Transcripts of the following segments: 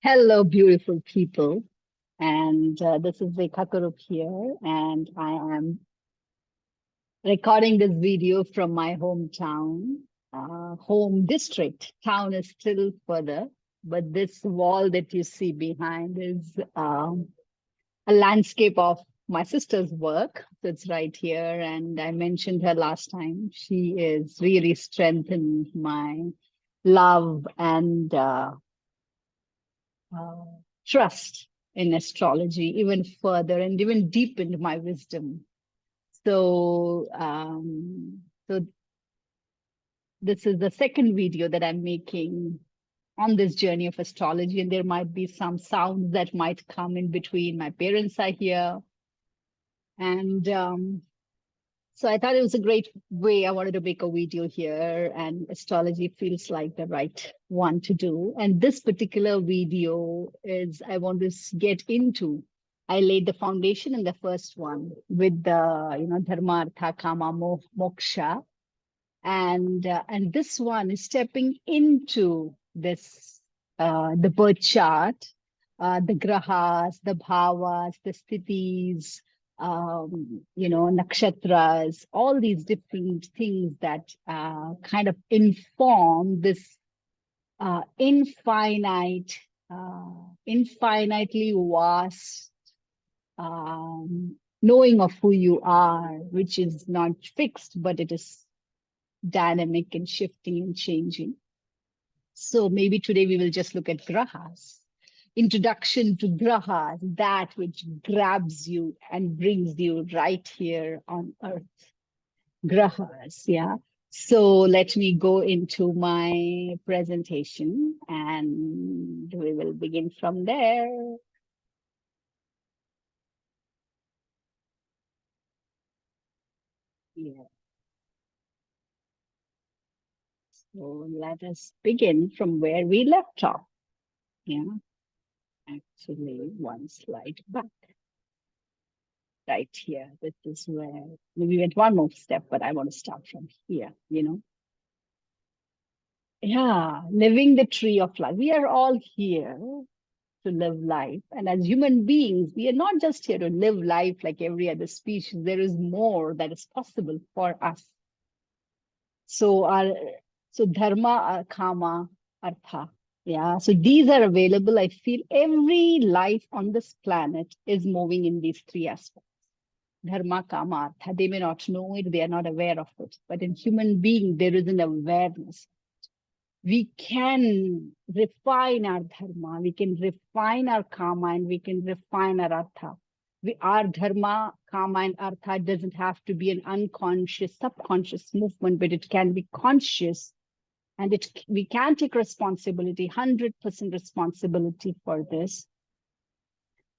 Hello, beautiful people. And this is Rekha Kurup here, and I am recording this video from my hometown, home district. Town is still further, but this wall that you see behind is a landscape of my sister's work. So it's right here, and I mentioned her last time. She is really strengthened my love and uh, trust in astrology even further and even deepened my wisdom. So this is the second video that I'm making on this journey of astrology, and there might be some sounds that might come in between. My parents are here, and so I thought it was a great way. I wanted to make a video here, and astrology feels like the right one to do. And this particular video is I want to get into. I laid the foundation in the first one with the dharma, artha, kama, moksha, and this one is stepping into this the birth chart, the grahas, the bhavas, the sthitis, nakshatras, all these different things that kind of inform this infinite, infinitely vast knowing of who you are, which is not fixed, but it is dynamic and shifting and changing. So maybe today we will just look at grahas. Introduction to grahas, that which grabs you and brings you right here on earth. Grahas, yeah. So let me go into my presentation and we will begin from there. Yeah. So let us begin from where we left off. Yeah. Actually, one slide back. Right here. This is where we went one more step, but I want to start from here. Yeah, living the tree of life. We are all here to live life. And as human beings, we are not just here to live life like every other species. There is more that is possible for us. So our so dharma, kama, artha. Yeah. So these are available. I feel every life on this planet is moving in these three aspects. Dharma, kama, artha. They may not know it, they are not aware of it. But in human being, there is an awareness. We can refine our dharma, we can refine our kama, and we can refine our artha. Our dharma, kama, and artha doesn't have to be an unconscious, subconscious movement, but it can be conscious, and we can take responsibility, 100% responsibility for this.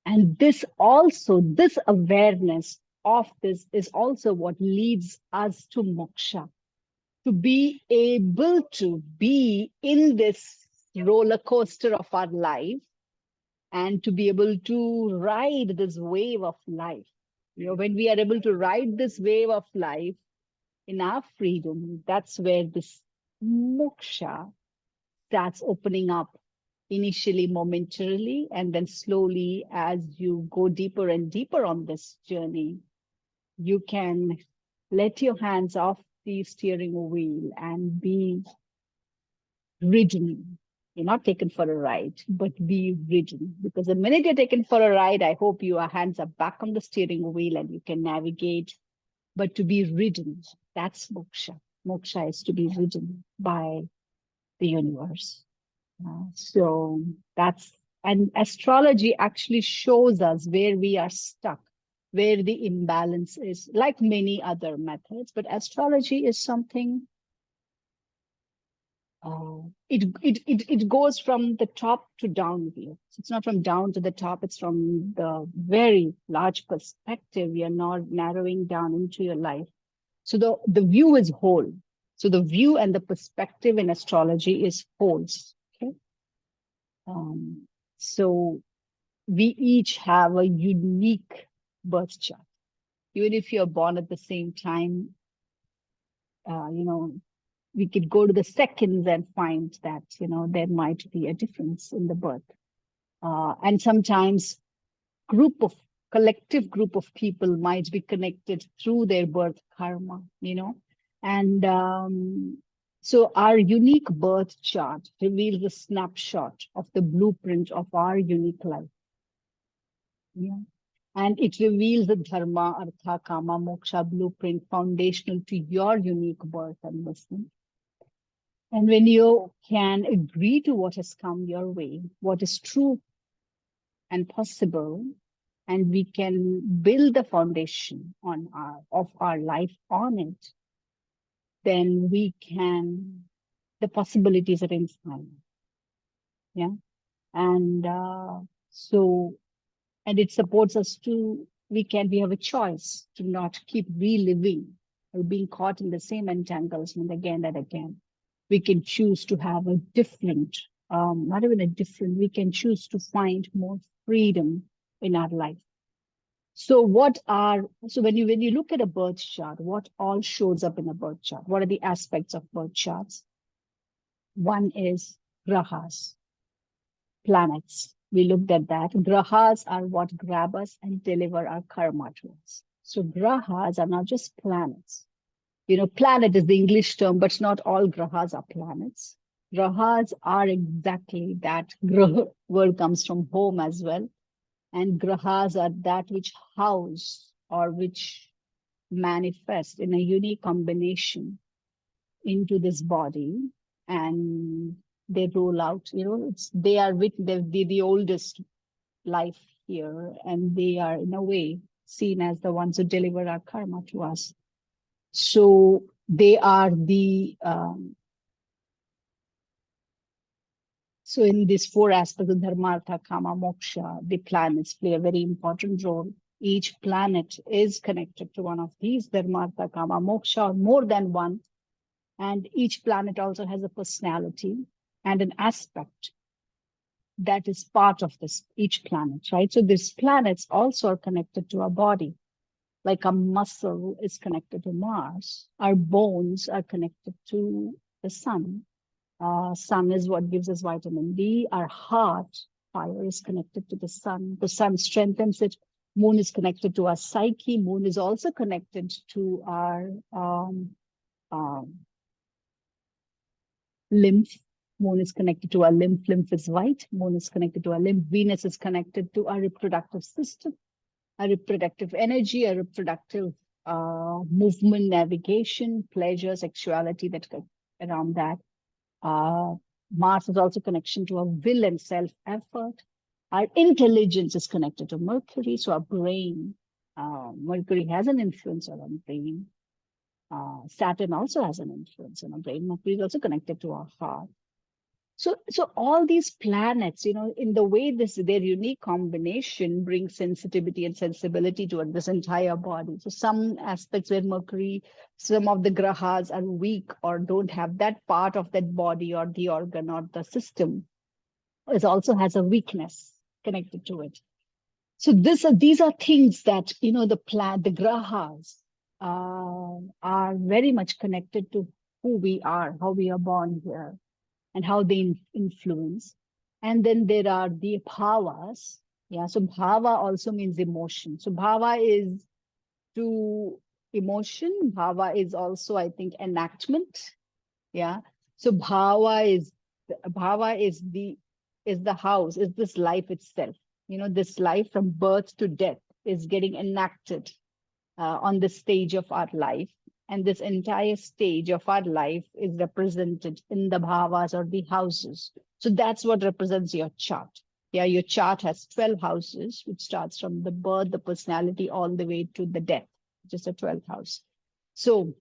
And this awareness of this is also what leads us to moksha, to be able to be in this roller coaster of our life and to be able to ride this wave of life. When we are able to ride this wave of life in our freedom, that's where this moksha starts opening up, initially momentarily, and then slowly as you go deeper and deeper on this journey, you can let your hands off the steering wheel and be ridden. You're not taken for a ride, but be ridden. Because the minute you're taken for a ride, I hope your hands are back on the steering wheel and you can navigate. But to be ridden, that's moksha. Moksha is to be ridden by the universe. So that's, and astrology actually shows us where we are stuck, where the imbalance is, like many other methods. But astrology is something, it goes from the top to down view. So it's not from down to the top, it's from the very large perspective. You're not narrowing down into your life. So the view is whole. So the view and the perspective in astrology is wholes. Okay. So we each have a unique birth chart. Even if you're born at the same time, we could go to the seconds and find that, there might be a difference in the birth. And sometimes group of collective group of people might be connected through their birth karma, and so our unique birth chart reveals a snapshot of the blueprint of our unique life. Yeah. And it reveals the dharma, artha, kama, moksha blueprint foundational to your unique birth and wisdom. And when you can agree to what has come your way, what is true and possible, and we can build the foundation of our life on it, then the possibilities are infinite. Yeah. And so, and it supports us we have a choice to not keep reliving or being caught in the same entanglement again and again. We can choose to have a different, not even a different, we can choose to find more freedom in our life. So when you look at a birth chart, what all shows up in a birth chart? What are the aspects of birth charts? One is grahas, planets. We looked at that. Grahas are what grab us and deliver our karma to us. So grahas are not just planets. Planet is the English term, but not all grahas are planets. Grahas are exactly that. Grah word comes from home as well. And grahas are that which house or which manifest in a unique combination into this body, and they roll out. They are with the oldest life here, and they are in a way seen as the ones who deliver our karma to us. So they are so in these four aspects of dharma, artha, kama, moksha, the planets play a very important role. Each planet is connected to one of these dharma, artha, kama, moksha, or more than one. And each planet also has a personality and an aspect that is part of each planet, right? So these planets also are connected to our body. Like a muscle is connected to Mars, our bones are connected to the sun. Sun is what gives us vitamin D. Our heart, fire, is connected to the sun. The sun strengthens it. Moon is connected to our psyche. Moon is also connected to our lymph. Moon is connected to our lymph. Lymph is white. Moon is connected to our lymph. Venus is connected to our reproductive system, our reproductive energy, our reproductive movement, navigation, pleasure, sexuality that go around that. Mars is also connection to our will and self-effort. Our intelligence is connected to Mercury, so our brain. Mercury has an influence on our brain. Saturn also has an influence on our brain. Mercury is also connected to our heart. So all these planets, in the way their unique combination brings sensitivity and sensibility to this entire body. So some aspects where Mercury, some of the grahas are weak or don't have that part of that body or the organ or the system, it also has a weakness connected to it. So these are things that, the grahas are very much connected to who we are, how we are born here, and how they influence. And then there are the bhavas. Yeah, so bhava also means emotion. So bhava is to emotion. Bhava is also, I think, enactment. Yeah. So bhava is the house, is this life itself. This life from birth to death is getting enacted on the stage of our life. And this entire stage of our life is represented in the bhavas or the houses. So that's what represents your chart. Yeah, your chart has 12 houses, which starts from the birth, the personality, all the way to the death, which is the 12th house. So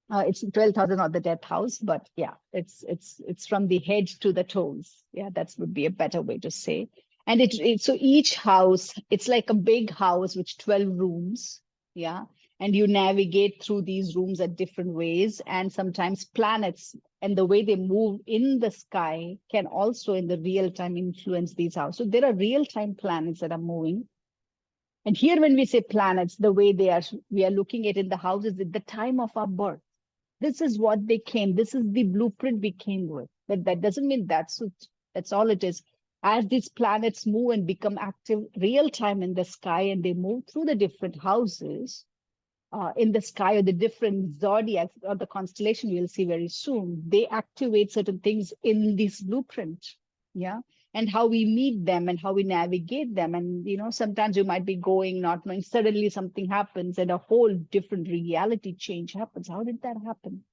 it's 12,000 or the death house, but yeah, it's from the head to the toes. Yeah, that would be a better way to say. And so each house, it's like a big house with 12 rooms. Yeah. And you navigate through these rooms at different ways. And sometimes planets and the way they move in the sky can also in the real time influence these houses. So there are real time planets that are moving. And here, when we say planets, the way we are looking at in the houses at the time of our birth. This is what they came. This is the blueprint we came with. But that doesn't mean that's all it is. As these planets move and become active real time in the sky, and they move through the different houses in the sky, or the different zodiacs or the constellation we'll see very soon, they activate certain things in this blueprint. Yeah. And how we meet them and how we navigate them. And, sometimes you might be going, not knowing, suddenly something happens and a whole different reality change happens. How did that happen?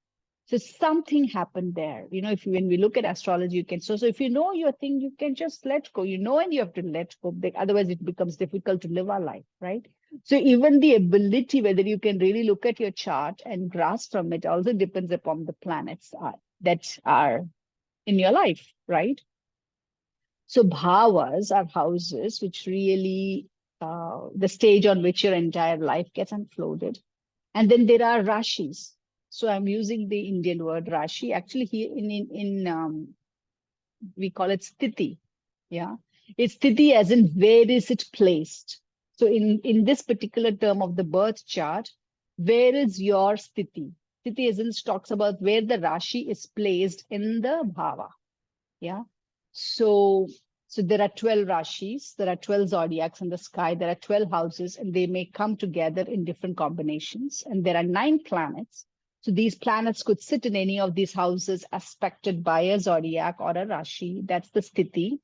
So something happened there. If when we look at astrology, you can so if you know your thing, you can just let go. And you have to let go. Otherwise, it becomes difficult to live our life, right? So even the ability whether you can really look at your chart and grasp from it also depends upon the planets that are in your life, right? So bhavas are houses which really the stage on which your entire life gets unfolded. And then there are rashis. So I'm using the Indian word rashi. Actually, here in we call it sthiti. Yeah, it's sthiti as in where is it placed. So in this particular term of the birth chart, where is your sthiti? Sthiti as in talks about where the rashi is placed in the bhava. Yeah. So there are 12 rashis, there are 12 zodiacs in the sky, there are 12 houses, and they may come together in different combinations. And there are 9 planets. So these planets could sit in any of these houses aspected by a zodiac or a rashi. That's the sthiti.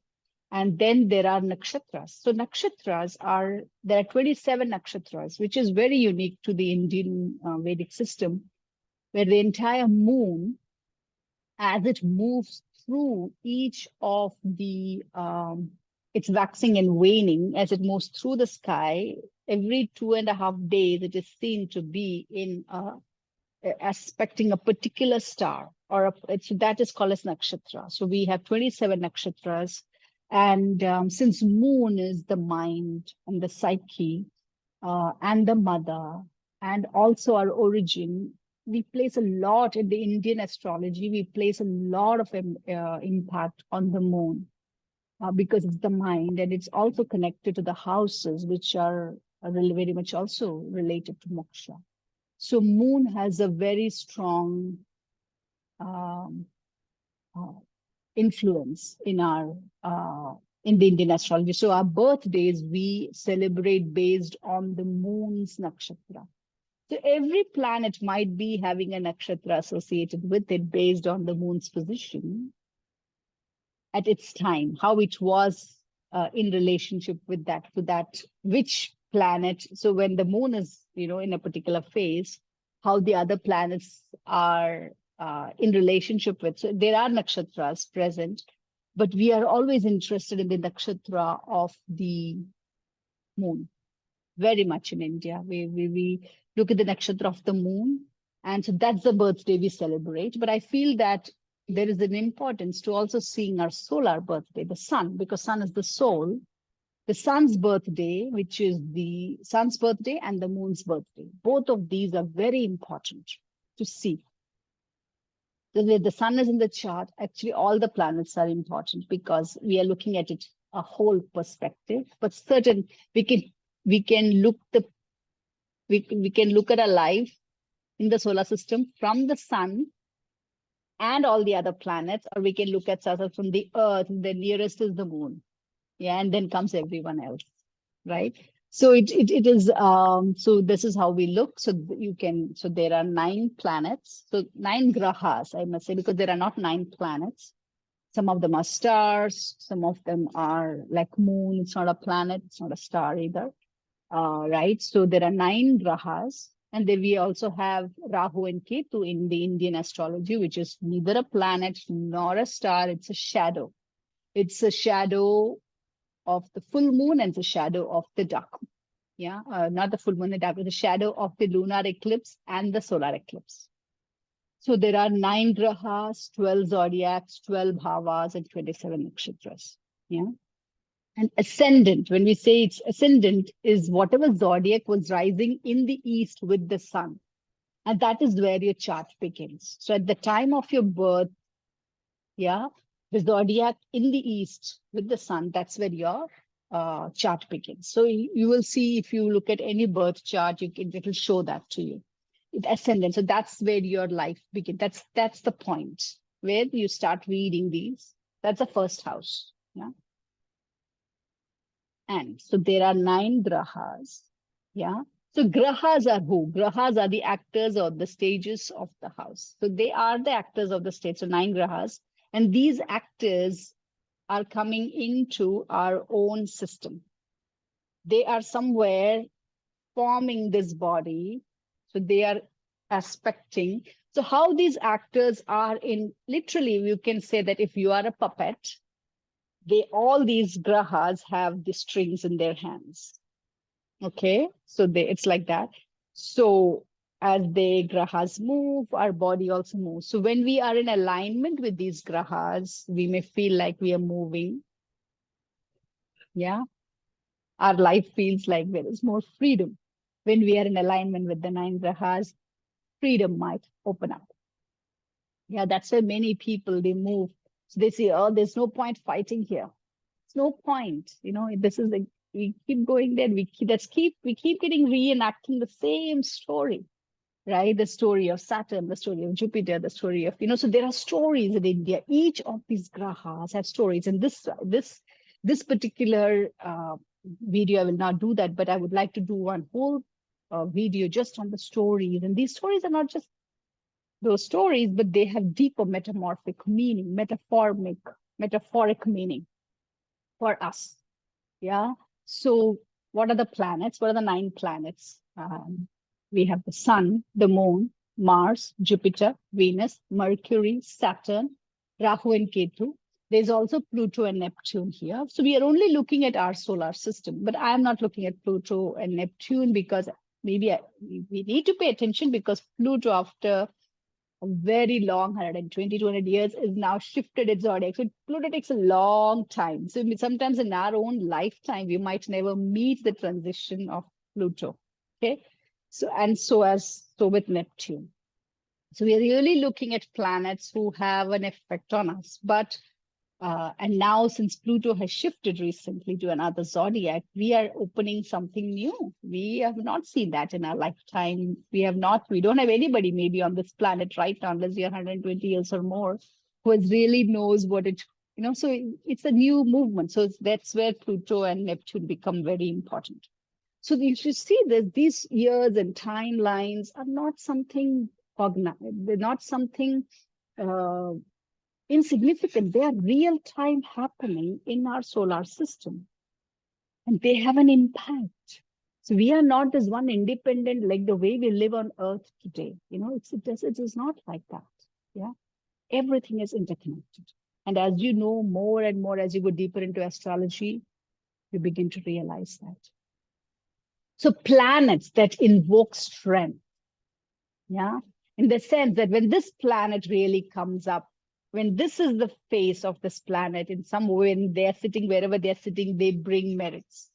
And then there are nakshatras. So there are 27 nakshatras, which is very unique to the Indian Vedic system, where the entire moon, as it moves through each of the it's waxing and waning as it moves through the sky. Every 2.5 days it is seen to be in aspecting a particular star, or that is called as nakshatra. So we have 27 nakshatras, and since moon is the mind and the psyche and the mother and also our origin, we place a lot in the Indian astrology. We place a lot of impact on the moon because it's the mind, and it's also connected to the houses, which are really very much also related to moksha. So moon has a very strong um, uh, influence in our in the Indian astrology. So our birthdays we celebrate based on the moon's nakshatra. So every planet might be having a nakshatra associated with it based on the moon's position at its time, how it was in relationship with that, which planet. So when the moon is, in a particular phase, how the other planets are in relationship with. So there are nakshatras present, but we are always interested in the nakshatra of the moon. Very much in India. We look at the nakshatra of the moon, and so that's the birthday we celebrate. But I feel that there is an importance to also seeing our solar birthday, the sun, because sun is the soul. The sun's birthday, which is the sun's birthday and the moon's birthday. Both of these are very important to see. The sun is in the chart, actually all the planets are important because we are looking at it a whole perspective. But certain we can look at our life in the solar system from the sun and all the other planets, or we can look at ourselves from the earth. The nearest is the moon. Yeah, and then comes everyone else, right? So it is so this is how we look. So there are 9 planets, so 9 grahas, I must say, because there are not 9 planets. Some of them are stars, some of them are like moon. It's not a planet, it's not a star either. Right? So there are 9 grahas, and then we also have Rahu and Ketu in the Indian astrology, which is neither a planet nor a star. It's a shadow. It's a shadow of the full moon and the shadow of the dark moon. Yeah, not the full moon and dark moon, the shadow of the lunar eclipse and the solar eclipse. So there are 9 grahas, 12 zodiacs, 12 bhavas, and 27 nakshatras. Yeah. And ascendant, when we say it's ascendant, is whatever zodiac was rising in the east with the sun. And that is where your chart begins. So at the time of your birth, yeah, the zodiac in the east with the sun, that's where your chart begins. So you will see, if you look at any birth chart, it will show that to you. It ascendant. So that's where your life begins. That's the point where you start reading these. That's the first house. Yeah. And so there are 9 grahas. Yeah. So grahas are who? Grahas are the actors or the stages of the house. So they are the actors of the stage. So 9 grahas. And these actors are coming into our own system. They are somewhere forming this body. So they are aspecting. So how these actors are in, literally, you can say that if you are a puppet, all these grahas have the strings in their hands. Okay, so it's like that. So as the grahas move, our body also moves. So when we are in alignment with these grahas, we may feel like we are moving. Yeah, our life feels like there is more freedom. When we are in alignment with the 9 grahas, freedom might open up. Yeah, that's why many people, they move. So they say, oh, there's no point fighting here. It's no point. This is we keep going there. We keep getting reenacting the same story, right? The story of Saturn, the story of Jupiter, the story of, so there are stories in India. Each of these grahas have stories. And this particular video, I will not do that, but I would like to do one whole video just on the stories. And these stories are not just those stories, but they have deeper metamorphic meaning, metaphoric meaning for us. Yeah. So what are the planets? What are the 9 planets? We have the Sun, the Moon, Mars, Jupiter, Venus, Mercury, Saturn, Rahu and Ketu. There's also Pluto and Neptune here. So we are only looking at our solar system, but I am not looking at Pluto and Neptune because maybe we need to pay attention, because Pluto, after a very long 120, 200 years, is now shifted its zodiac. So Pluto takes a long time. So sometimes in our own lifetime, we might never meet the transition of Pluto. Okay. So with Neptune. So we are really looking at planets who have an effect on us. But and now, since Pluto has shifted recently to another zodiac, we are opening something new. We have not seen that in our lifetime. We don't have anybody maybe on this planet right now, unless you're 120 years or more, who really knows what so it's a new movement. So that's where Pluto and Neptune become very important. So if you see that these years and timelines are not something cognizant, they're not something insignificant. They are real time happening in our solar system, and they have an impact. So we are not this one independent, like the way we live on Earth today. It is not like that. Yeah, everything is interconnected. And as you know more and more, as you go deeper into astrology, you begin to realize that. So planets that invoke strength. Yeah, in the sense that when this planet really comes up, when this is the face of this planet, in some way, when they're sitting wherever they're sitting, they bring merits.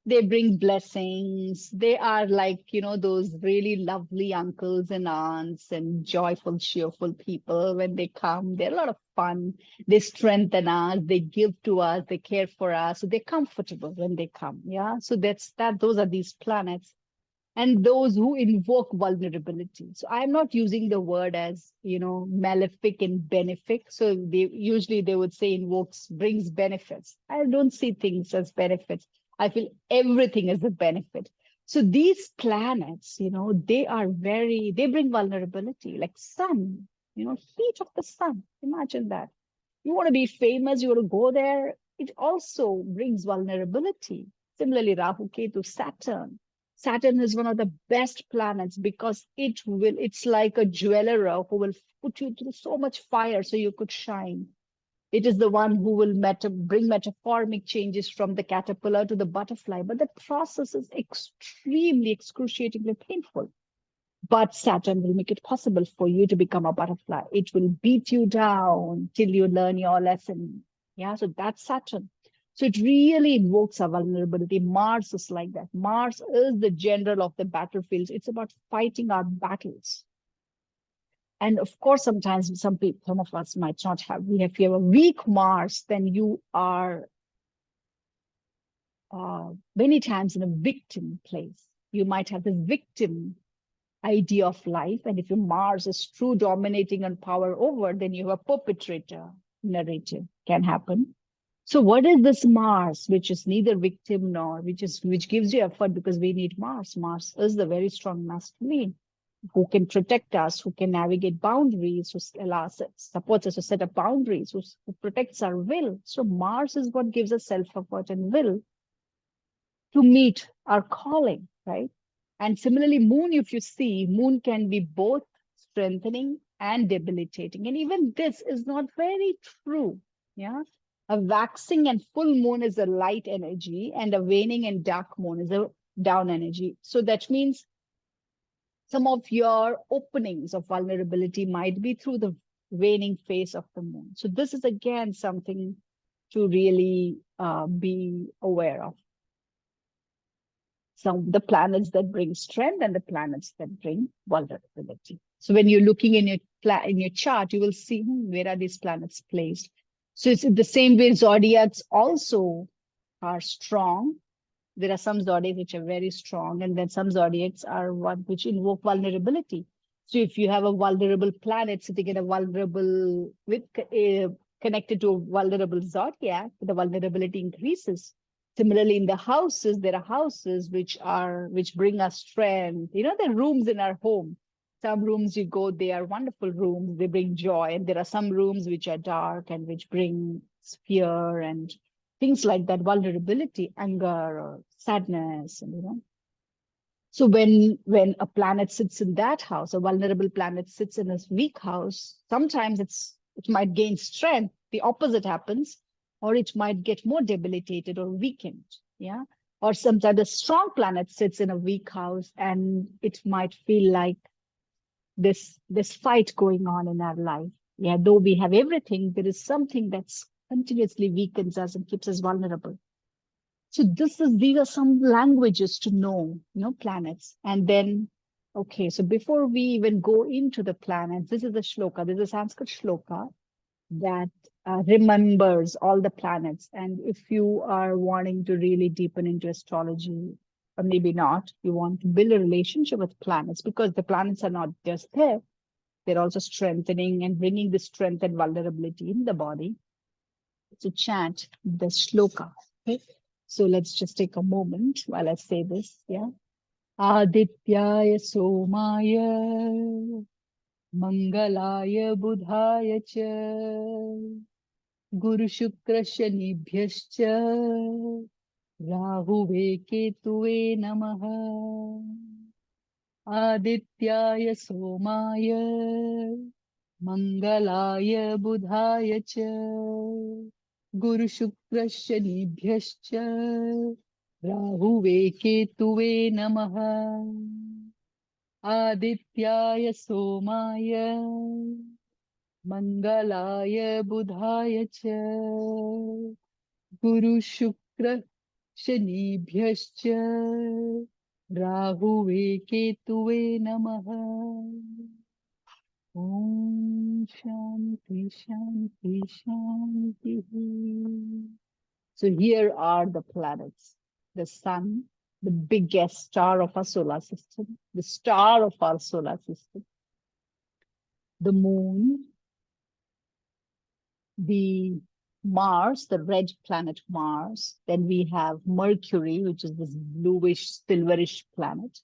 They bring blessings. They are like, those really lovely uncles and aunts and joyful, cheerful people. When they come, they're a lot of fun. They strengthen us. They give to us. They care for us. So they're comfortable when they come. Yeah. So those are these planets. And those who invoke vulnerability. So I'm not using the word as, malefic and benefic. So they would say brings benefits. I don't see things as benefits. I feel everything is a benefit. So these planets, they bring vulnerability, like sun, heat of the sun. Imagine that. You want to be famous, you want to go there. It also brings vulnerability. Similarly, Rahu, Ketu, Saturn. Saturn is one of the best planets because it's like a jeweler who will put you through so much fire so you could shine. It is the one who will bring metaphoric changes from the caterpillar to the butterfly. But the process is extremely excruciatingly painful. But Saturn will make it possible for you to become a butterfly. It will beat you down till you learn your lesson. Yeah, so that's Saturn. So it really invokes a vulnerability. Mars is like that. Mars is the general of the battlefields. It's about fighting our battles. And of course, sometimes some of us might not have. If you have a weak Mars, then you are many times in a victim place. You might have the victim idea of life. And if your Mars is true dominating and power over, then you have a perpetrator narrative can happen. So what is this Mars, which is neither victim nor which gives you effort because we need Mars. Mars is the very strong masculine who can protect us, who can navigate boundaries, who allows, supports us to set up boundaries, who protects our will. So Mars is what gives us self-effort and will to meet our calling, right? And similarly, moon, if you see, moon can be both strengthening and debilitating. And even this is not very true. Yeah. A waxing and full moon is a light energy, and a waning and dark moon is a down energy. So that means some of your openings of vulnerability might be through the waning phase of the moon. So this is again something to really be aware of. Some the planets that bring strength and the planets that bring vulnerability. So when you're looking in your chart, you will see where are these planets placed. So it's the same way zodiacs also are strong. There are some zodiacs which are very strong, and then some zodiacs are one which invoke vulnerability. So if you have a vulnerable planet sitting in a vulnerable with connected to a vulnerable zodiac, the vulnerability increases. Similarly, in the houses, there are houses which bring us strength. You know, the rooms in our home. Some rooms you go, they are wonderful rooms, they bring joy. And there are some rooms which are dark and which bring fear and things like that, vulnerability, anger, or sadness, and So when a planet sits in that house, a vulnerable planet sits in a weak house, sometimes it might gain strength. The opposite happens, or it might get more debilitated or weakened. Yeah. Or sometimes a strong planet sits in a weak house and it might feel like this fight going on in our life. Yeah, though we have everything, there is something that's continuously weakens us and keeps us vulnerable. So these are some languages to know, planets. And then, okay, so before we even go into the planets, this is a shloka, this is a Sanskrit shloka that remembers all the planets. And if you are wanting to really deepen into astrology, or maybe not, you want to build a relationship with planets because the planets are not just there, they're also strengthening and bringing the strength and vulnerability in the body. To chant the shloka. Okay? So let's just take a moment while I say this. Yeah. Adityaya Somaya Mangalaya Budhaya Cha Guru Shukra Shanibhyascha Rahuve Ketuve Namaha Adityaya Somaya Mangalaya Budhaya Cha Guru Shukra Shanibhyascha Rahuve Ketuve Namaha Adityaya Somaya Mangalaya Budhaya Cha Guru Shukra Shanibhyascha Rahuve Ketuve Namaha. Om Shanti Shanti Shanti. So here are the planets. The sun, the biggest star of our solar system, the star of our solar system. The moon, the Mars, the red planet Mars. Then we have Mercury, which is this bluish, silverish planet.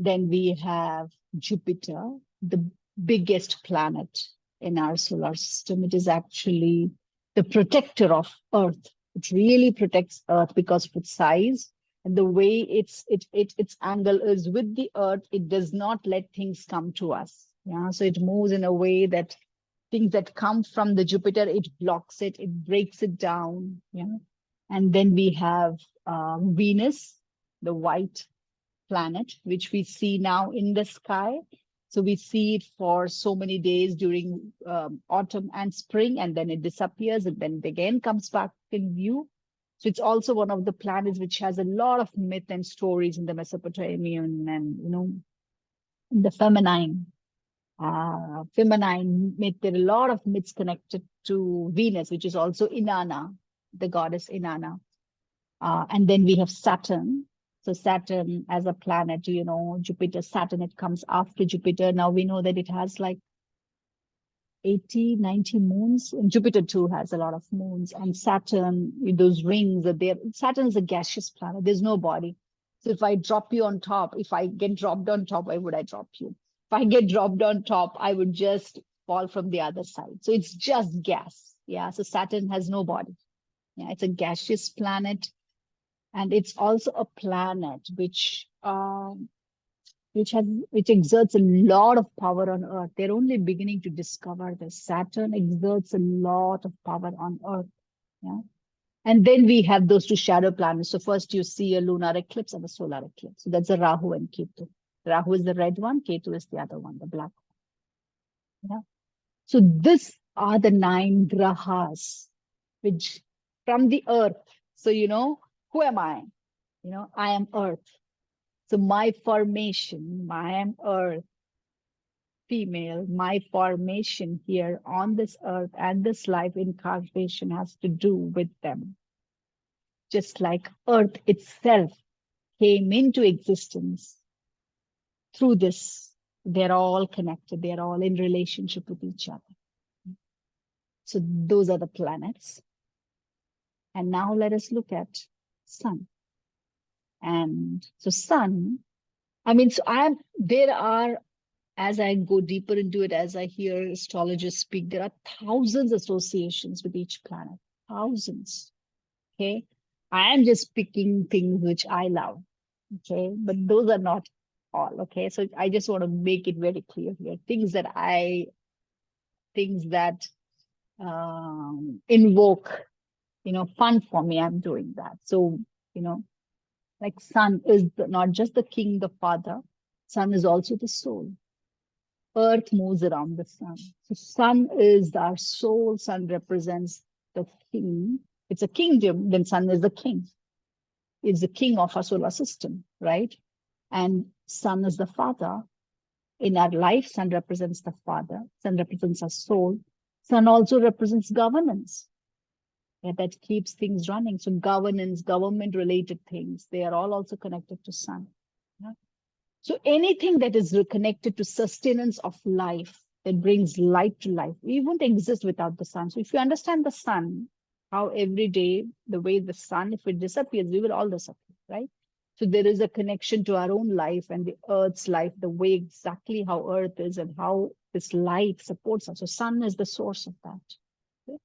Then we have Jupiter, the biggest planet in our solar system. It is actually the protector of Earth. It really protects Earth because of its size and the way its angle is with the Earth. It does not let things come to us. Yeah, so it moves in a way that things that come from the Jupiter, it blocks it, it breaks it down. Yeah, and then we have Venus, the white planet, which we see now in the sky. So we see it for so many days during autumn and spring, and then it disappears, and then it again comes back in view. So it's also one of the planets which has a lot of myth and stories in the Mesopotamian and in the feminine myth. There are a lot of myths connected to Venus, which is also Inanna, the goddess Inanna. And then we have Saturn. So Saturn as a planet, Jupiter, Saturn, it comes after Jupiter. Now we know that it has like 80, 90 moons. And Jupiter too has a lot of moons. And Saturn, those rings are there. Saturn is a gaseous planet. There's no body. So if I drop you on top, if I get dropped on top, why would I drop you? If I get dropped on top, I would just fall from the other side. So it's just gas. Yeah. So Saturn has no body. Yeah. It's a gaseous planet. And it's also a planet which exerts a lot of power on Earth. They're only beginning to discover this. Saturn exerts a lot of power on Earth. Yeah. And then we have those two shadow planets. So first you see a lunar eclipse and a solar eclipse. So that's a Rahu and Ketu. Rahu is the red one, Ketu is the other one, the black one. Yeah. So these are the 9 Grahas, which from the Earth. So, who am I? I am Earth. So my formation, I am Earth, female, my formation here on this earth and this life incarnation has to do with them. Just like Earth itself came into existence through this, they're all connected, they're all in relationship with each other. So those are the planets. And now let us look at sun. And so sun, there are, as I go deeper into it, as I hear astrologers speak, there are thousands of associations with each planet, thousands. Okay. I am just picking things which I love. Okay. But those are not all. Okay. So I just want to make it very clear here. Things that invoke, fun for me, I'm doing that. So, like sun is not just the king, the father, sun is also the soul. Earth moves around the sun. So sun is our soul. Sun represents the king. It's a kingdom, then sun is the king. It's the king of our solar system, right? And sun is the father. In our life, sun represents the father. Sun represents our soul. Sun also represents governance. Yeah, that keeps things running. So governance, government-related things, they are all also connected to sun. Yeah? So anything that is connected to sustenance of life, that brings light to life, we won't exist without the sun. So if you understand the sun, how every day, the way the sun, if it disappears, we will all disappear, right? So there is a connection to our own life and the earth's life, the way exactly how earth is and how this light supports us. So sun is the source of that. Okay?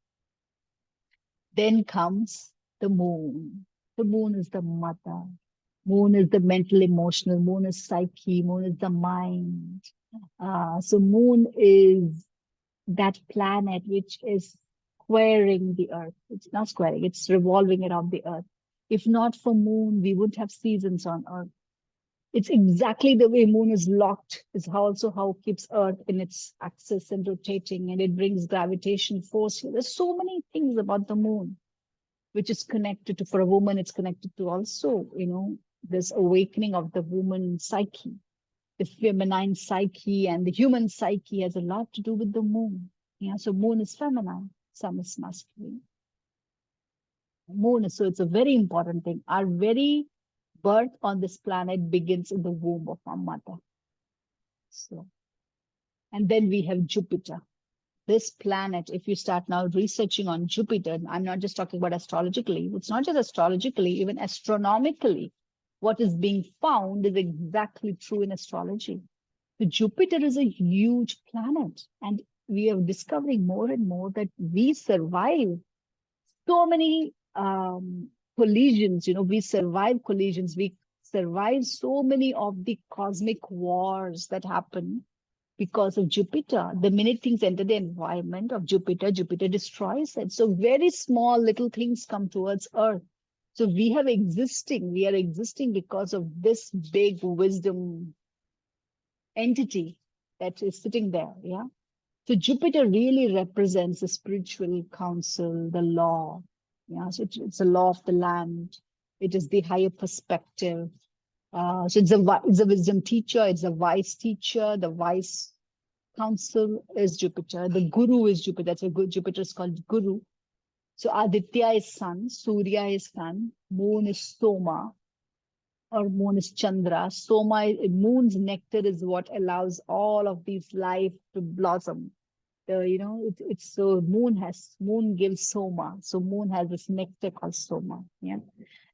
Then comes the moon. The moon is the mother. Moon is the mental, emotional. Moon is psyche. Moon is the mind. So moon is that planet which is squaring the earth. It's not squaring, it's revolving around the earth. If not for moon, we wouldn't have seasons on earth. It's exactly the way moon is locked, is also how it keeps earth in its axis and rotating, and it brings gravitation force. There's so many things about the moon, which is connected to, for a woman, it's connected to also, this awakening of the woman psyche. The feminine psyche and the human psyche has a lot to do with the moon. Yeah, so moon is feminine, sun is masculine. Moon, so it's a very important thing. Our very birth on this planet begins in the womb of our mother. So, and then we have Jupiter. This planet, if you start now researching on Jupiter, I'm not just talking about astrologically, it's not just astrologically, even astronomically, what is being found is exactly true in astrology. So Jupiter is a huge planet, and we are discovering more and more that we survive so many collisions. We survive collisions. We survive so many of the cosmic wars that happen because of Jupiter. The minute things enter the environment of Jupiter, Jupiter destroys it. So very small little things come towards Earth. So we are existing because of this big wisdom entity that is sitting there. Yeah. So Jupiter really represents the spiritual counsel, the law. Yeah. So it's a law of the land. It is the higher perspective. So it's a wisdom teacher. It's a wise teacher. The wise counsel is Jupiter. The guru is Jupiter. That's why Jupiter is called guru. So Aditya is sun. Surya is sun. Moon is Soma. Or moon is Chandra. Moon's nectar is what allows all of these life to blossom. it's so moon gives soma. So moon has this nectar called soma. Yeah.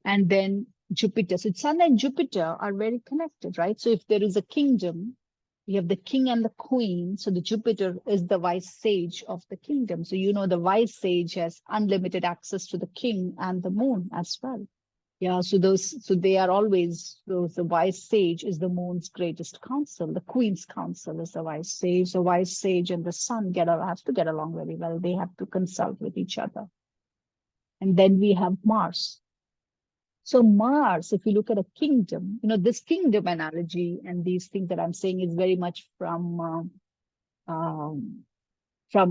And then Jupiter. So Sun and Jupiter are very connected, right? So if there is a kingdom, we have the king and the queen. So the Jupiter is the wise sage of the kingdom. So the wise sage has unlimited access to the king and the moon as well. Yeah, so they are always those. The wise sage is the moon's greatest counsel. The queen's counsel is the wise sage. The wise sage and the sun have to get along very well. They have to consult with each other. And then we have Mars. So Mars, if you look at a kingdom, this kingdom analogy and these things that I'm saying is very much from an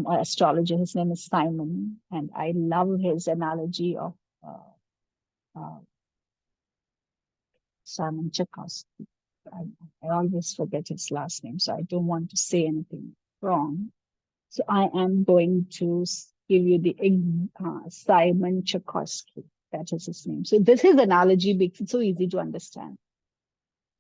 astrologer. His name is Simon, and I love his analogy of uh, Simon Tchaikovsky. I always forget his last name, so I don't want to say anything wrong. So I am going to give you the Simon Tchaikovsky. That is his name. So this is analogy makes it so easy to understand.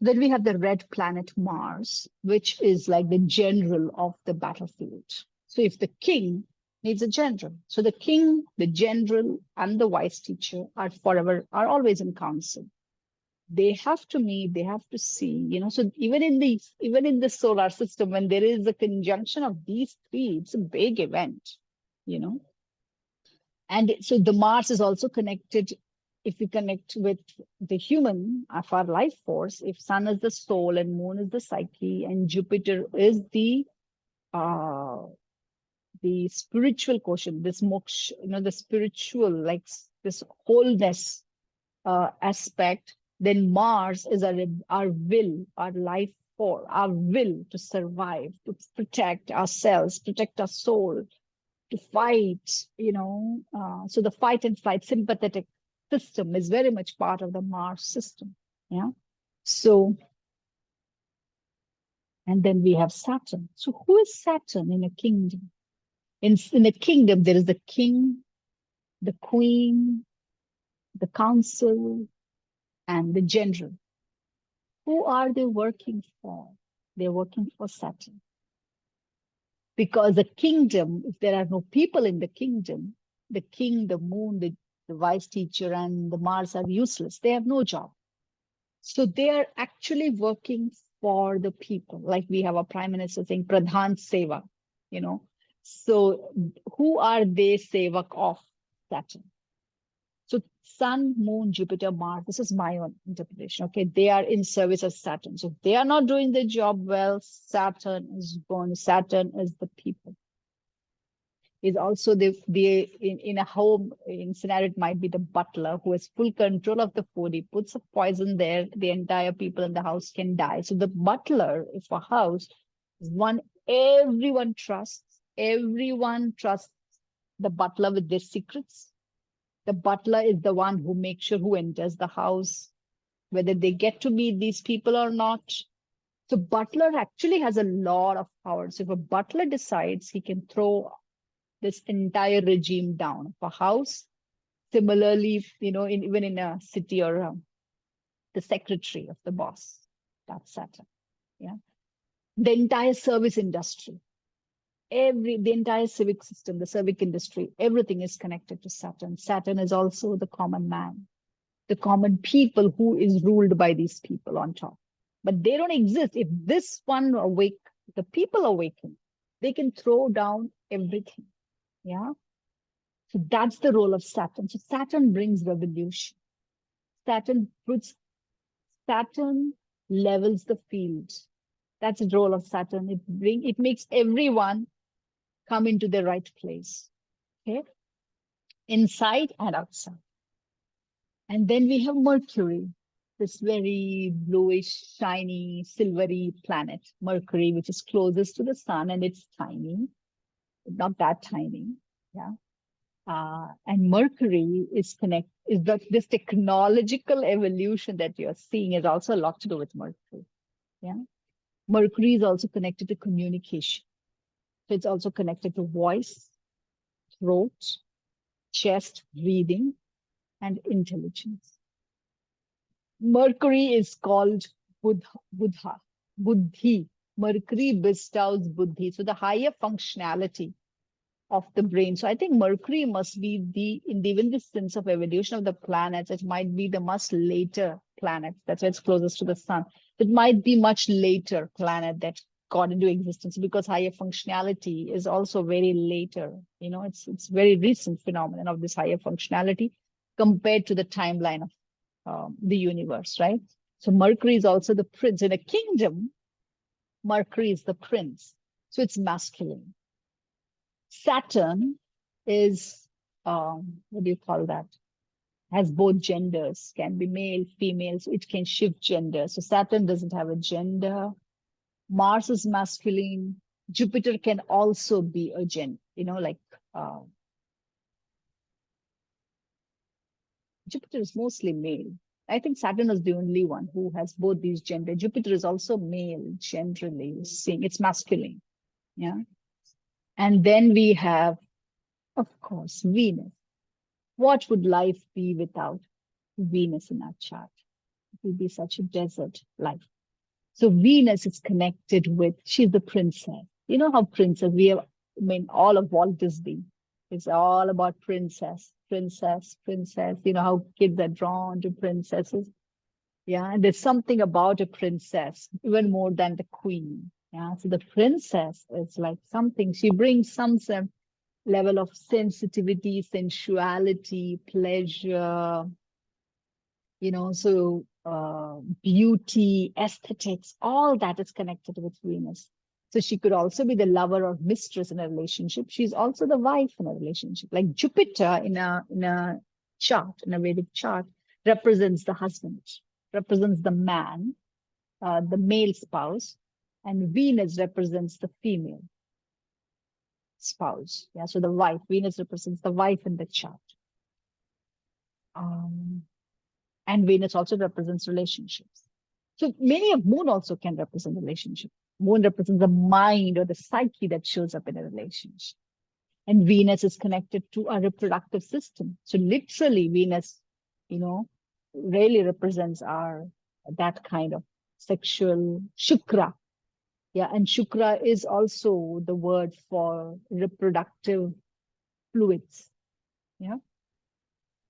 Then we have the red planet Mars, which is like the general of the battlefield. So if the king needs a general, so the king, the general, and the wise teacher are always in council. They have to meet, they have to see, so even in the solar system, when there is a conjunction of these three, it's a big event. And so the Mars is also connected. If we connect with the human of our life force, if sun is the soul and moon is the psyche and Jupiter is the spiritual quotient, this moksha, the spiritual, like this wholeness aspect, then Mars is our will, our life force, our will to survive, to protect ourselves, protect our soul, to fight, so the fight and flight sympathetic system is very much part of the Mars system. Yeah. So, and then we have Saturn. So who is Saturn in a kingdom? In a kingdom, there is the king, the queen, the council, and the general. Who are they working for? They're working for Saturn. Because the kingdom, if there are no people in the kingdom, the king, the moon, the wise teacher, and the Mars are useless. They have no job. So they are actually working for the people. Like we have a prime minister saying Pradhan Seva, So who are they sevak of? Saturn. So Sun, Moon, Jupiter, Mars, this is my own interpretation. Okay, they are in service of Saturn. So if they are not doing their job well, Saturn is the people. Is also in a home in scenario, it might be the butler who has full control of the food. He puts a poison there, the entire people in the house can die. So the butler, if a house is one everyone trusts the butler with their secrets. The butler is the one who makes sure who enters the house, whether they get to meet these people or not. So butler actually has a lot of power. So if a butler decides, he can throw this entire regime down of a house. Similarly, even in a city or the secretary of the boss, that's Saturn. Yeah. The entire service industry, the entire civic system, the civic industry, everything is connected to Saturn. Saturn is also the common man, the common people who is ruled by these people on top. But they don't exist. If this one the people awaken, they can throw down everything. Yeah. So that's the role of Saturn. So Saturn brings revolution. Saturn levels the field. That's the role of Saturn. It makes everyone come into the right place. Okay. Inside and outside. And then we have Mercury, this very bluish, shiny, silvery planet, Mercury, which is closest to the sun, and it's tiny, not that tiny. Yeah. And Mercury is this technological evolution that you're seeing is also a lot to do with Mercury. Yeah. Mercury is also connected to communication. So it's also connected to voice, throat, chest, breathing, and intelligence. Mercury is called Buddhi. Mercury bestows buddhi, so the higher functionality of the brain. So I think Mercury must be even the sense of evolution of the planets, it might be the much later planet. That's why it's closest to the sun. It might be much later planet that got into existence because higher functionality is also very later. It's very recent phenomenon of this higher functionality compared to the timeline of the universe, right? So Mercury is also the prince. In a kingdom, Mercury is the prince. So it's masculine. Saturn is, what do you call that? Has both genders, can be male, female, so it can shift gender. So Saturn doesn't have a gender. Mars is masculine. Jupiter can also be a gender, uh, Jupiter is mostly male. I think Saturn is the only one who has both these gender. Jupiter is also male, generally seeing it's masculine. Yeah. And then we have, of course, Venus. What would life be without Venus in our chart? It would be such a desert life. So Venus is connected with, she's the princess. You know how princess, all of Walt Disney is all about princess, princess, princess. You know how kids are drawn to princesses. Yeah, and there's something about a princess, even more than the queen. Yeah, so the princess is like something, she brings some level of sensitivity, sensuality, pleasure, so beauty, aesthetics, all that is connected with Venus. So she could also be the lover or mistress in a relationship. She's also the wife in a relationship. Like Jupiter in a chart, in a Vedic chart, represents the husband, represents the man, the male spouse, and Venus represents the female spouse. Yeah, so the wife, Venus represents the wife in the chart. And Venus also represents relationships. So many of Moon also can represent relationship. Moon represents the mind or the psyche that shows up in a relationship. And Venus is connected to a reproductive system. So literally Venus, really represents that kind of sexual Shukra. Yeah, and Shukra is also the word for reproductive fluids. Yeah.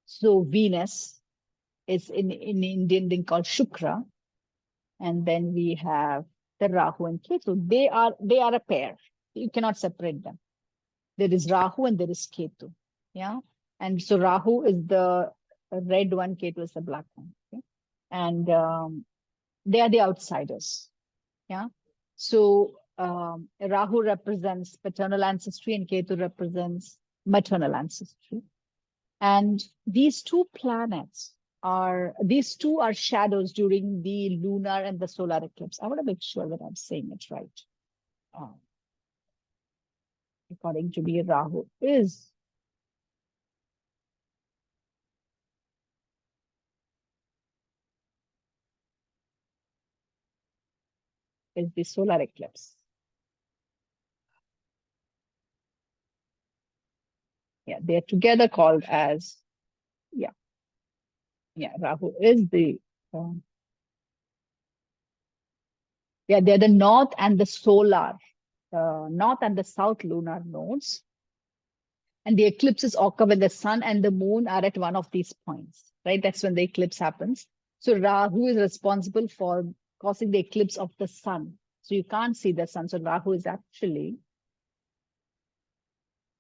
So Venus is in Indian thing called Shukra. And then we have the Rahu and Ketu. They are a pair. You cannot separate them. There is Rahu and there is Ketu. Yeah. And so Rahu is the red one, Ketu is the black one. Okay? And they are the outsiders. Yeah. So Rahu represents paternal ancestry and Ketu represents maternal ancestry. And these two are shadows during the lunar and the solar eclipse. I want to make sure that I'm saying it right. According to me, Rahu is the solar eclipse. Yeah, they're together called as, Rahu is they're the north and the solar, north and the south lunar nodes. And the eclipses occur when the sun and the moon are at one of these points, right? That's when the eclipse happens. So Rahu is responsible for causing the eclipse of the sun. So you can't see the sun. So Rahu is actually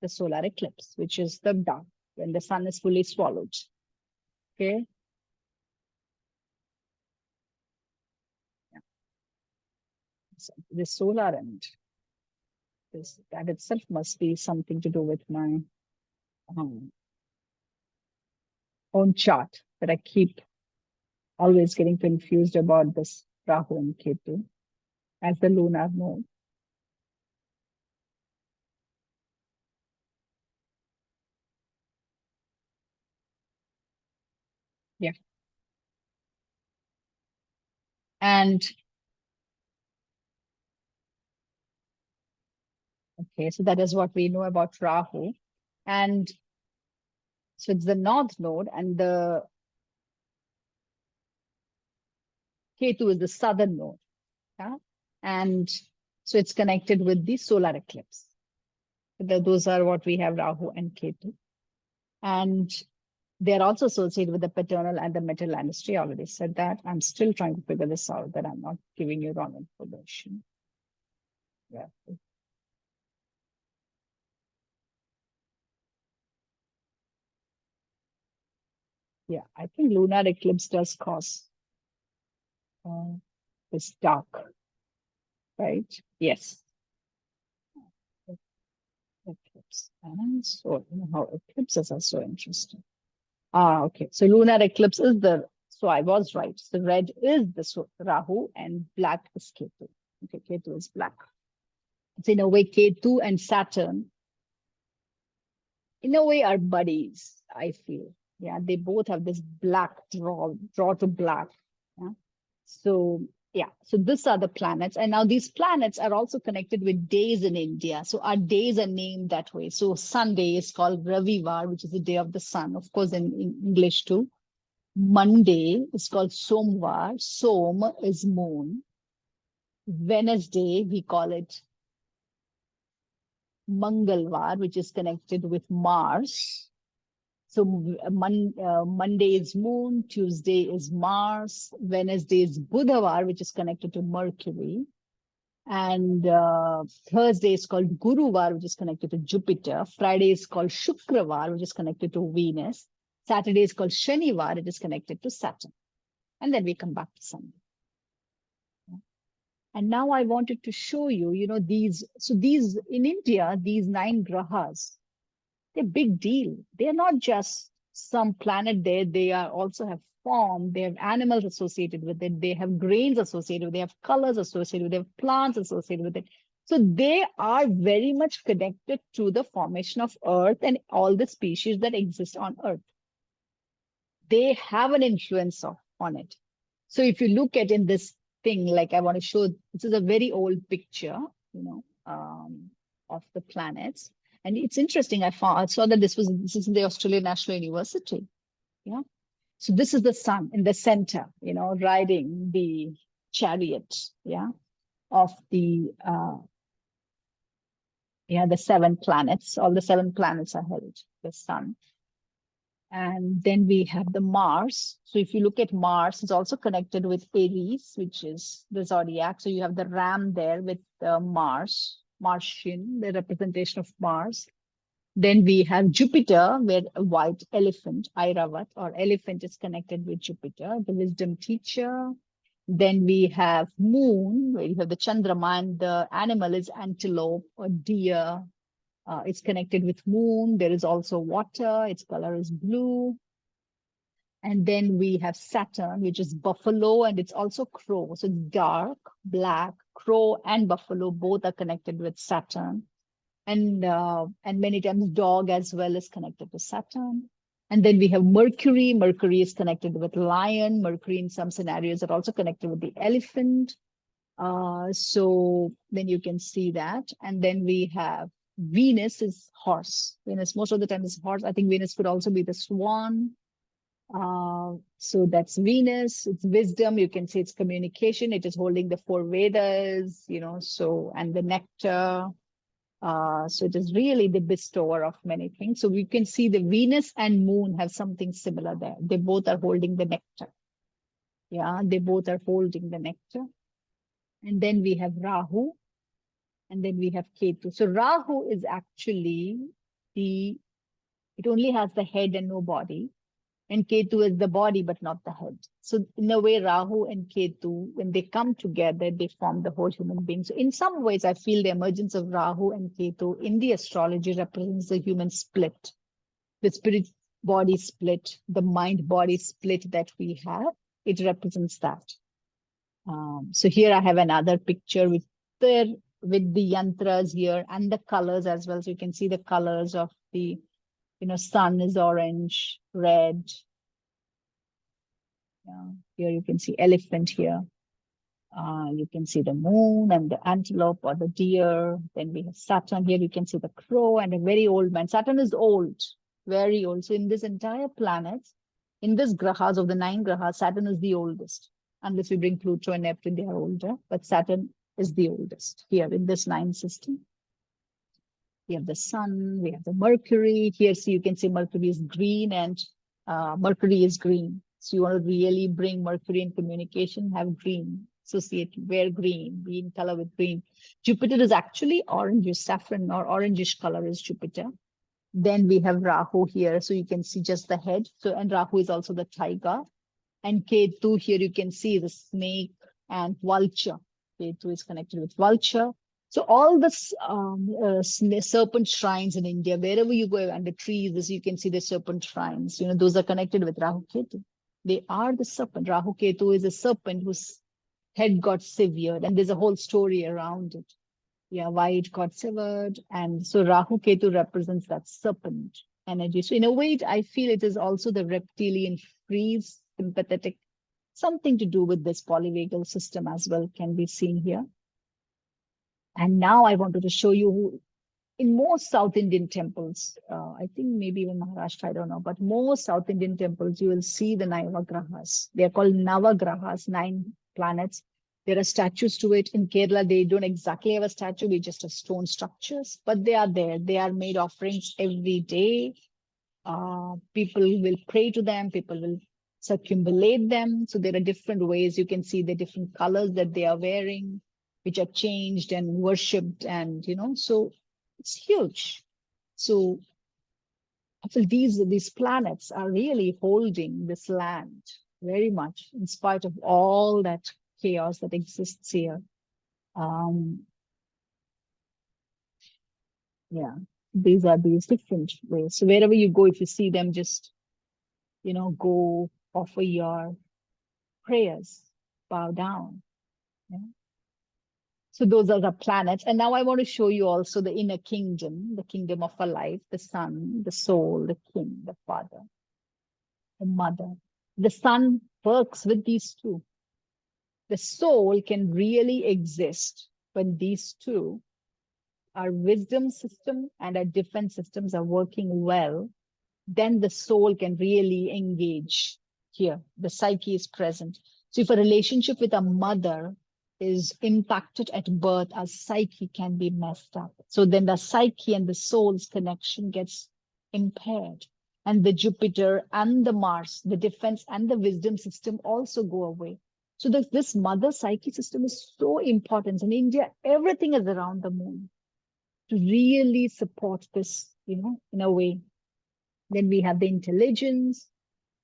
the solar eclipse, which is the dark, when the sun is fully swallowed. Okay. Yeah. So the solar and that itself must be something to do with my own chart that I keep always getting confused about this Rahu and Ketu as the lunar node. Yeah. And okay, so that is what we know about Rahu. And so it's the north node, and the Ketu is the southern node. Yeah. And So it's connected with the solar eclipse. Those are what we have, Rahu and Ketu. And they're also associated with the paternal and the maternal ancestry. I already said that. I'm still trying to figure this out, that I'm not giving you wrong information. Yeah. Yeah, I think lunar eclipse does cause this dark, right? Yes. Eclipse. And so, how eclipses are so interesting. Okay. So lunar eclipse is so I was right. So red is the Rahu and black is Ketu. Okay, Ketu is black. It's in a way Ketu and Saturn, in a way, are buddies, I feel. Yeah, they both have this black draw to black. Yeah. So yeah, so these are the planets. And now these planets are also connected with days in India. So our days are named that way. So Sunday is called Ravivar, which is the day of the sun, of course, in English too. Monday is called Somvar. Som is moon. Wednesday, we call it Mangalvar, which is connected with Mars. So Monday is moon, Tuesday is Mars, Wednesday is Budhavar, which is connected to Mercury. And Thursday is called Guruvar, which is connected to Jupiter. Friday is called Shukravar, which is connected to Venus. Saturday is called Shanivar, it is connected to Saturn. And then we come back to Sunday. And now I wanted to show you, these in India, these 9 grahas, they're big deal. They're not just some planet there. They are also have form. They have animals associated with it. They have grains associated with it. They have colors associated with it. They have plants associated with it. So they are very much connected to the formation of Earth and all the species that exist on Earth. They have an influence on it. So if you look at in this thing, like I want to show, this is a very old picture, of the planets. And it's interesting. I saw that this is in the Australian National University. Yeah. So this is the sun in the center, riding the chariot, of the 7 planets. All the 7 planets are held, the sun. And then we have the Mars. So if you look at Mars, it's also connected with Aries, which is the zodiac. So you have the ram there with Martian, the representation of Mars. Then we have Jupiter, where a white elephant, Airavat, or elephant is connected with Jupiter, the wisdom teacher. Then we have Moon, where you have the Chandrama, and the animal is antelope or deer. It's connected with Moon. There is also water. Its color is blue. And then we have Saturn, which is buffalo, and it's also crow. So it's dark, black, crow and buffalo, both are connected with Saturn. And many times dog as well is connected to Saturn. And then we have Mercury. Mercury is connected with lion. Mercury in some scenarios are also connected with the elephant. So then you can see that. And then we have Venus is horse. Venus most of the time is horse. I think Venus could also be the swan. So that's Venus. It's wisdom. You can see it's communication. It is holding the 4 Vedas, and the nectar. So it is really the bestower of many things. So we can see the Venus and Moon have something similar there. They both are holding the nectar. Yeah, they both are holding the nectar. And then we have Rahu. And then we have Ketu. So Rahu is actually it only has the head and no body. And Ketu is the body, but not the head. So in a way, Rahu and Ketu, when they come together, they form the whole human being. So in some ways, I feel the emergence of Rahu and Ketu in the astrology represents the human split, the spirit body split, the mind body split that we have. It represents that. So here I have another picture with the yantras here and the colors as well. So you can see the colors of the, sun is orange, red. Here you can see elephant here. You can see the moon and the antelope or the deer. Then we have Saturn. Here you can see the crow and a very old man. Saturn is old, very old. So in this entire planet, in this grahas of the 9 grahas, Saturn is the oldest. Unless we bring Pluto and Neptune, they are older. But Saturn is the oldest here in this 9 system. We have the sun, we have the Mercury. Here, so you can see Mercury is green and Mercury is green. So you want to really bring Mercury in communication, have green, associate, wear green, be in color with green. Jupiter is actually orangish, saffron or orangish color is Jupiter. Then we have Rahu here. So you can see just the head. So, and Rahu is also the tiger. And Ketu here you can see the snake and vulture. Ketu is connected with vulture. So all the serpent shrines in India, wherever you go under trees, you can see the serpent shrines. You know, those are connected with Rahu Ketu. They are the serpent. Rahu Ketu is a serpent whose head got severed, and there's a whole story around it. Yeah, why it got severed. And so Rahu Ketu represents that serpent energy. So in a way, I feel it is also the reptilian freeze, sympathetic, something to do with this polyvagal system as well can be seen here. And now I wanted to show you who, in most South Indian temples, I think maybe even Maharashtra, I don't know, but most South Indian temples, you will see the Navagrahas. They are called Navagrahas, 9 planets. There are statues to it. In Kerala, they don't exactly have a statue, we just have stone structures, but they are there. They are made offerings every day. People will pray to them, people will circumambulate them. So there are different ways you can see the different colors that they are wearing, which are changed and worshipped, and you know, so it's huge. So I feel these planets are really holding this land very much, in spite of all that chaos that exists here. Yeah, these are these different ways. So wherever you go, if you see them, just go offer your prayers, bow down. Yeah. So those are the planets. And now I want to show you also the inner kingdom, the kingdom of our life, the sun, the soul, the king, the father, the mother. The sun works with these two. The soul can really exist when these two, our wisdom system and our defense systems, are working well. Then the soul can really engage here. The psyche is present. So if a relationship with a mother is impacted at birth, our psyche can be messed up. So then the psyche and the soul's connection gets impaired. And the Jupiter and the Mars, the defense and the wisdom system also go away. So this mother psyche system is so important. In India, everything is around the moon to really support this, in a way. Then we have the intelligence,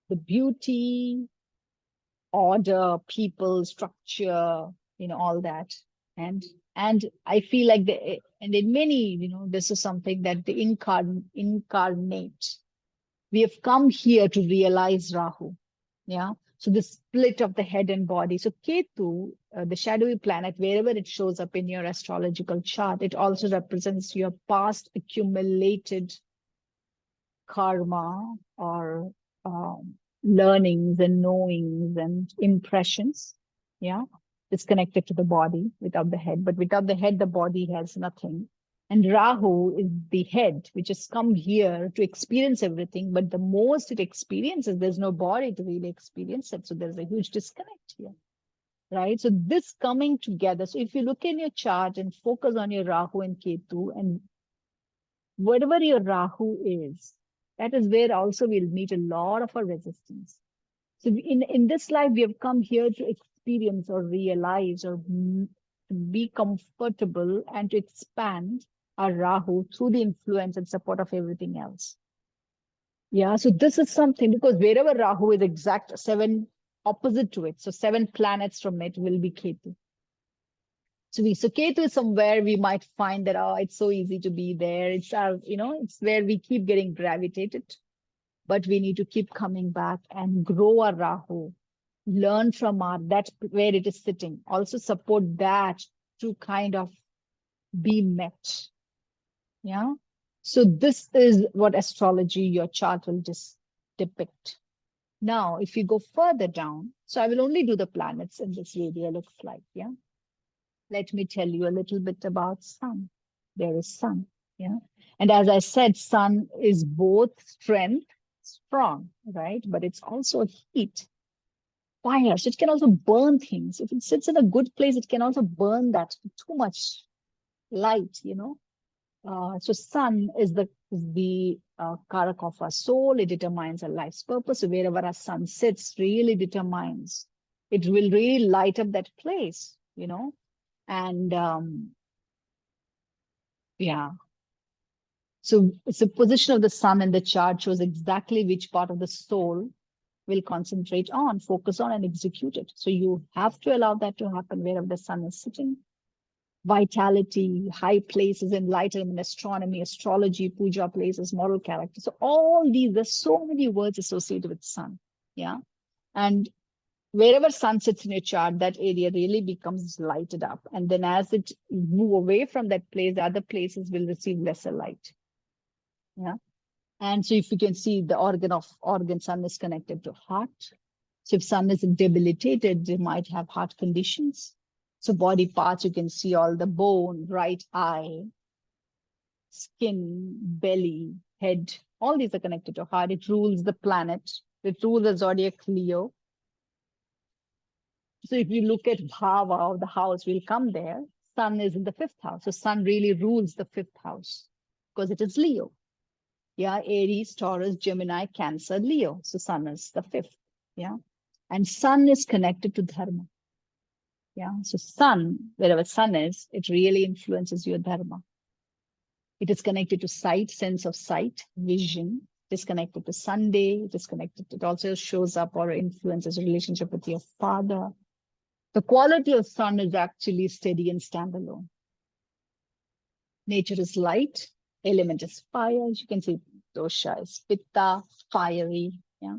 the beauty, order, people, structure, all that. And I feel like and in many, this is something that the incarnate. We have come here to realize Rahu. Yeah. So the split of the head and body. So Ketu, the shadowy planet, wherever it shows up in your astrological chart, it also represents your past accumulated karma or learnings and knowings and impressions. Yeah. It's connected to the body without the head, but without the head, the body has nothing. And Rahu is the head, which has come here to experience everything. But the most it experiences, there's no body to really experience it. So there's a huge disconnect here, right? So this coming together. So if you look in your chart and focus on your Rahu and Ketu, and whatever your Rahu is, that is where also we'll meet a lot of our resistance. So in this life, we have come here to experience or realize or be comfortable and to expand our Rahu through the influence and support of everything else. Yeah, so this is something, because wherever Rahu is exact 7 opposite to it, so 7 planets from it will be Ketu. So Ketu is somewhere we might find that, it's so easy to be there. It's our, it's where we keep getting gravitated, but we need to keep coming back and grow our Rahu, learn from that's where it is sitting. Also support that to kind of be met. Yeah. So this is what astrology, your chart will just depict. Now, if you go further down, so I will only do the planets in this video, looks like, yeah. Let me tell you a little bit about sun. There is sun, yeah. And as I said, sun is both strength, strong, right? But it's also heat, fire. So it can also burn things. If it sits in a good place, it can also burn that too much light, So sun is the karak of our soul. It determines our life's purpose. So wherever our sun sits really determines, it will really light up that place. And yeah. So it's the position of the sun in the chart shows exactly which part of the soul will concentrate on, focus on, and execute it. So you have to allow that to happen wherever the sun is sitting. Vitality, high places, enlightenment, astronomy, astrology, puja places, moral character. So all these, there's so many words associated with sun. Yeah. And wherever sun sits in your chart, that area really becomes lighted up. And then as it move away from that place, the other places will receive lesser light. Yeah. And so if you can see the organ sun is connected to heart. So if sun is debilitated, they might have heart conditions. So body parts, you can see all the bone, right eye, skin, belly, head, all these are connected to heart. It rules the planet. It rules the zodiac Leo. So if you look at Bhava of the house, we'll come there. Sun is in the 5th house. So sun really rules the 5th house because it is Leo. Yeah, Aries, Taurus, Gemini, Cancer, Leo. So sun is the 5th. Yeah. And sun is connected to dharma. Yeah. So sun, wherever sun is, it really influences your dharma. It is connected to sight, sense of sight, vision. It is connected to Sunday. It also shows up or influences relationship with your father. The quality of sun is actually steady and standalone. Nature is light. Element is fire. You can see dosha is pitta, fiery. Yeah.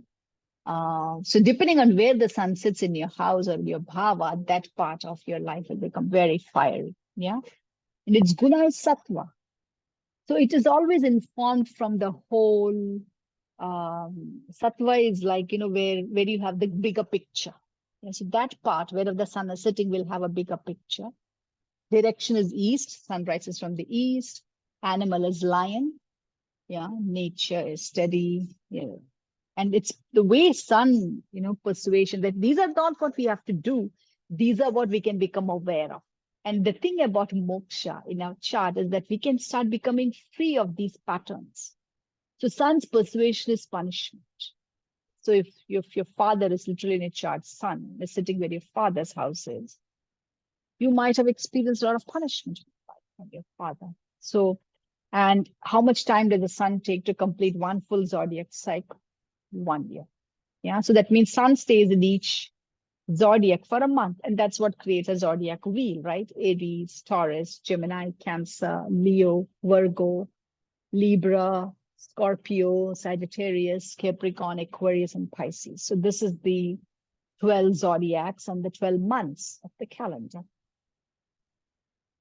So depending on where the sun sits in your house or your bhava, that part of your life will become very fiery. Yeah. And its guna is sattva. So it is always informed from the whole. Sattva is like, where you have the bigger picture. Yeah, so that part, wherever the sun is sitting, will have a bigger picture. Direction is east. Sun rises from the east. Animal is lion. Yeah. Nature is steady. Yeah. And it's the way sun, persuasion that these are not what we have to do. These are what we can become aware of. And the thing about moksha in our chart is that we can start becoming free of these patterns. So sun's persuasion is punishment. So if your father is literally in a chart, sun is sitting where your father's house is, you might have experienced a lot of punishment from your father. So, and how much time does the sun take to complete one full zodiac cycle? 1 year. Yeah. So that means sun stays in each zodiac for a month. And that's what creates a zodiac wheel, right? Aries, Taurus, Gemini, Cancer, Leo, Virgo, Libra, Scorpio, Sagittarius, Capricorn, Aquarius, and Pisces. So this is the 12 zodiacs and the 12 months of the calendar.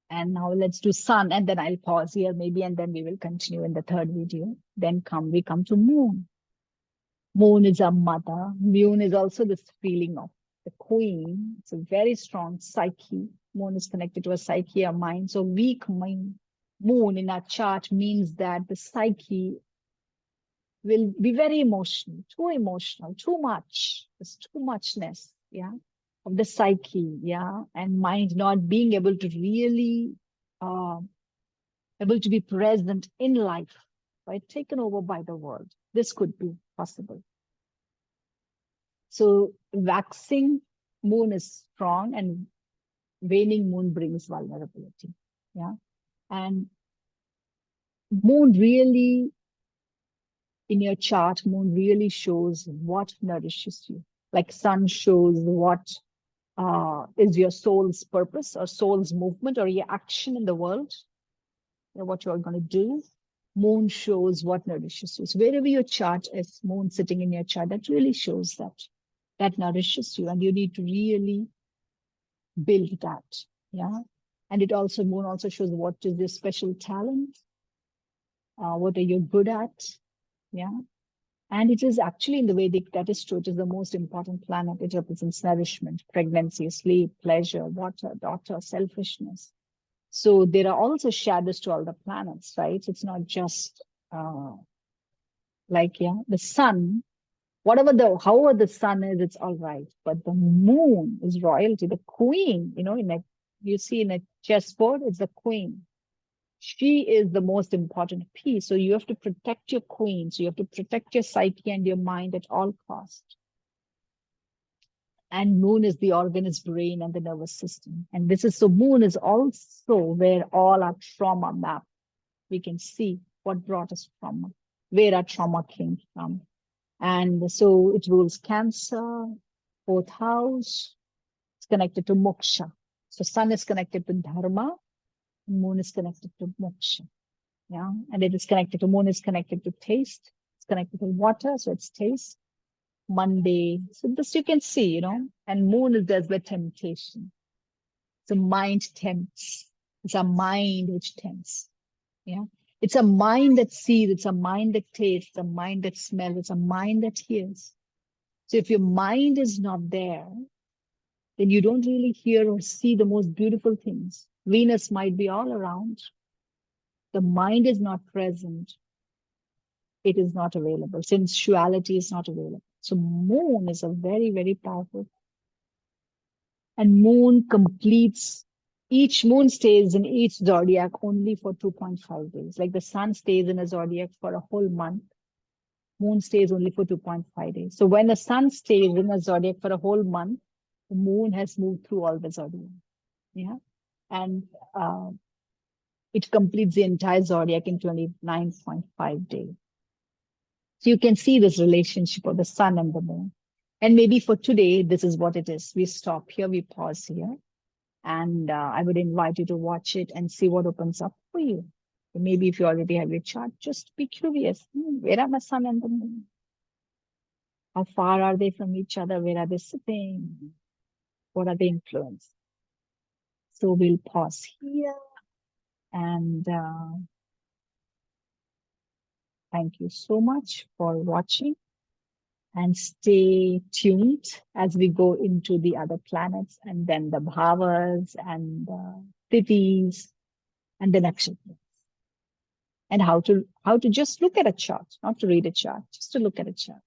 And now let's do sun, and then I'll pause here maybe, and then we will continue in the third video. Then we come to moon. Moon is our mother. Moon is also this feeling of the queen. It's a very strong psyche. Moon is connected to a psyche, a mind. So weak mind. Moon in our chart means that the psyche will be very emotional, too much. There's too muchness, yeah, of the psyche, yeah, and mind not being able to really able to be present in life, right? Taken over by the world. This could be possible. So waxing moon is strong and waning moon brings vulnerability. Yeah. And moon really, in your chart, moon really shows what nourishes you. Like sun shows what is your soul's purpose or soul's movement or your action in the world, what you're going to do. Moon shows what nourishes you. So wherever your chart is, moon sitting in your chart, that really shows that nourishes you, and you need to really build that. Yeah. And moon also shows what is your special talent, what are you good at. Yeah. And it is actually in the Vedic, that is true. It is the most important planet. It represents nourishment, pregnancy, sleep, pleasure, water, daughter, selfishness. So there are also shadows to all the planets, right? It's not just the sun. However the sun is, it's all right. But the moon is royalty, the queen, you see in a chessboard, it's the queen. She is the most important piece. So you have to protect your queen. So you have to protect your psyche and your mind at all costs. And moon is the organist brain and the nervous system. And moon is also where all our trauma map. We can see what brought us trauma, where our trauma came from. And so it rules Cancer, fourth house. It's connected to moksha. So sun is connected to dharma, moon is connected to moksha. Yeah. And it is connected to moon is connected to taste. It's connected to water, so it's taste. Monday. So this you can see, and moon is there's the temptation. So mind tempts. It's a mind which tempts. Yeah. It's a mind that sees, it's a mind that tastes, it's a mind that smells, it's a mind that hears. So if your mind is not there, then you don't really hear or see the most beautiful things. Venus might be all around. The mind is not present. It is not available. Sensuality is not available. So moon is a very, very powerful. And each moon stays in each zodiac only for 2.5 days. Like the sun stays in a zodiac for a whole month. Moon stays only for 2.5 days. So when the sun stays in a zodiac for a whole month, the moon has moved through all the zodiac. Yeah. And it completes the entire zodiac in 29.5 days. So you can see this relationship of the sun and the moon. And maybe for today, this is what it is. We stop here, we pause here. And I would invite you to watch it and see what opens up for you. Maybe if you already have your chart, just be curious. Where are the sun and the moon? How far are they from each other? Where are they sitting? What are the influence? So we'll pause here. And thank you so much for watching. And stay tuned as we go into the other planets and then the bhavas and the tithis and the nakshatras. And how to just look at a chart, not to read a chart, just to look at a chart.